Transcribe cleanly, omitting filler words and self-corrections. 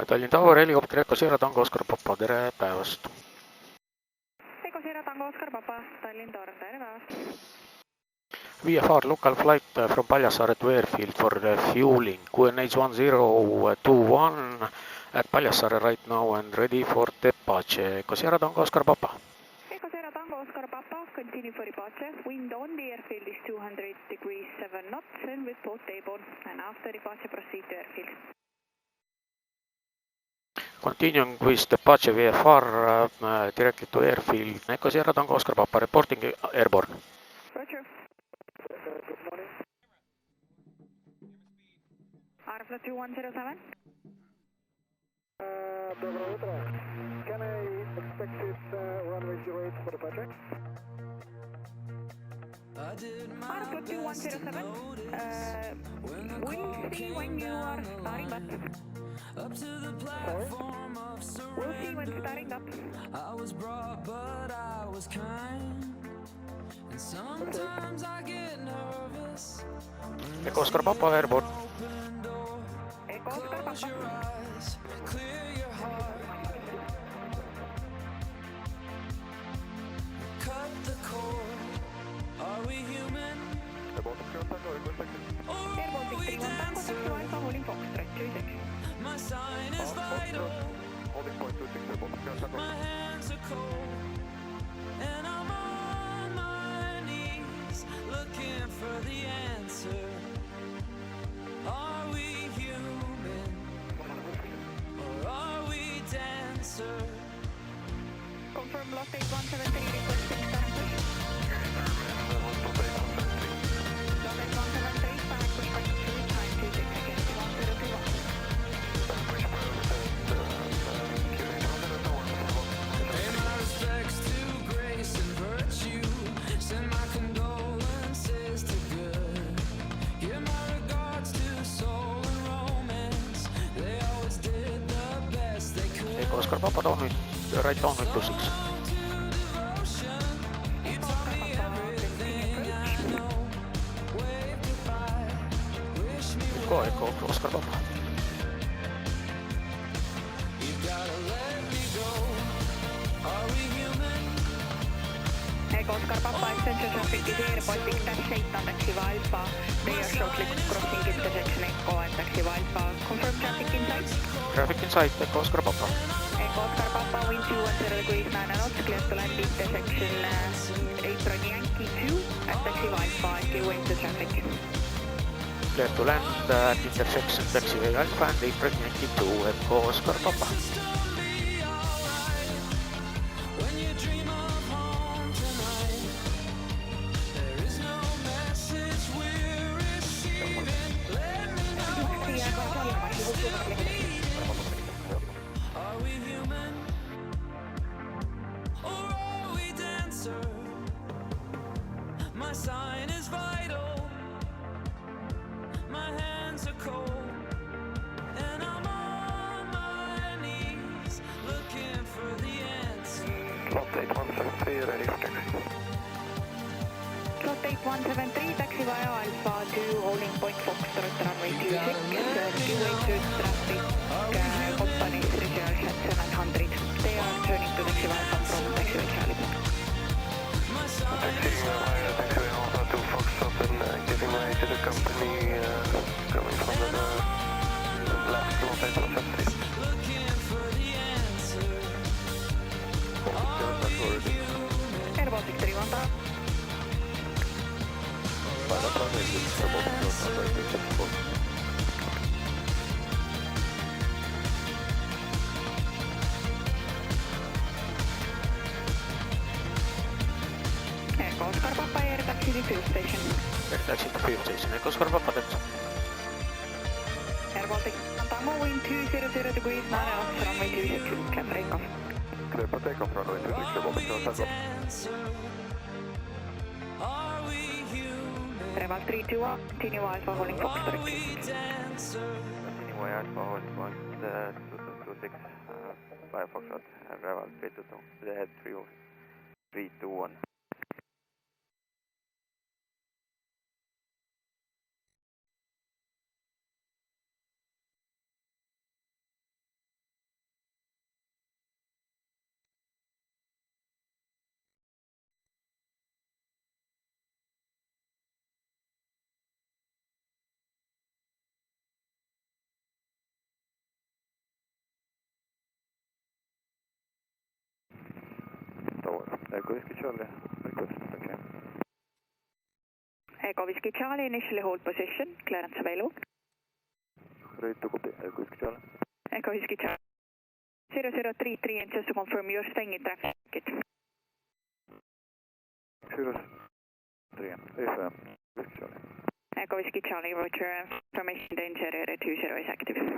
Tallinn Tower, helikopter Eco Sierra Tango Oscar Papa, tere päevast! Eco Sierra Tango Oscar Papa, Tallinn Tower, tere päevast! VFR local flight from Paljassaare to airfield for fueling, QNH1021 at Paljassaare right now and ready for departure. Eco Sierra Tango Oscar Papa. Eco Sierra Tango Oscar Papa, continue for departure. Wind on the airfield is 200 degrees 7 knots and with both table. And after departure proceed to airfield. Continuing with departure VFR directly to airfield. Eco Sierra Tango Oscar Papa reporting airborne. Roger. Good morning. Airflow 2107. Доброе утро. Can I expect it runway 08 for departure? Airflow 2107. We'll see when you are starting up. Sorry? We'll see when starting up. I was brought, but I was kind. And sometimes I get nervous. Eco Oscar Papa airborne. Eco Oscar Papa. Clear your heart. Cut the cord. Are we human? Air Baltic 31 Tango, taxi Alpha, holding Foxtrot, 26. My sign is vital. My hands are cold. And I'm on my knees looking for the answer. Are we human? Or are we dancer? Confirm lost 8173, requesting stand push. Lost 8173, stand push back to time 26 seconds, 1021. Pay my respects to grace and virtue. Send my condolences to good. Give my regards to soul and romance. They always did the best they could. Eco Oscar Papa downwind, right downwind 26. You taught me everything I know. Wave goodbye. Wish me Go Eco Oscar Papa. you gotta let me go. Are we human? Eco Oscar Papa, extension traffic is Air Baltic dash 8 on taxi Alpha. They are shortly crossing intersection Eco and taxi Alpha. Confirm traffic inside. Traffic inside, Eco Oscar Papa. Eco Oscar Papa, wind 210 degrees 9 knots, clear to land intersection Apron Yankee 2 at taxi Alpha, give way to traffic. Clear to land at intersection taxiway Alpha and apron Yankee 2, Eco Oscar Papa. When you dream of home tonight, there is no message we're receiving. Let me know what you're feeling. Are we human? Or are we dancer? My sign is vital. My hands are cold. And I'm on my knees looking for the answer. Slot 8173, ready for taxi. Slot 8173, taxi via Alpha to holding point Foxtrot, runway 26, give way to traffic, company's reserve at 700. They are turning to taxi Alpha from taxiway Charlie. Taxi via taxiway Alpha to Foxtrot and giving way to the company coming from the left slot 8173. Looking for the answer. Air Baltic 31 Tango. Eco Oscar Papa, air taxi to fuel station. Air taxi to fuel station, Eco Oscar Papa text. Air Baltic Tango, wind 200 degrees 9 knots, runway 26, clear for takeoff. Clear for takeoff, runway 26, Baltic Tango. Are we human? Reval 321, continue Alpha holding Foxtrot. Dancer. Anyway, Alpha holding 1226, Firefox at Reval 321. Echo Whiskey Charlie, request, thank you. Echo Whiskey Charlie, initially hold position, clearance available. Ready to copy, Echo Whiskey Charlie. Echo Whiskey Charlie. 0033, and just to confirm you're staying in traffic. 03, FM, Whiskey Charlie. Echo Whiskey Charlie, roger, information danger area 20 is active.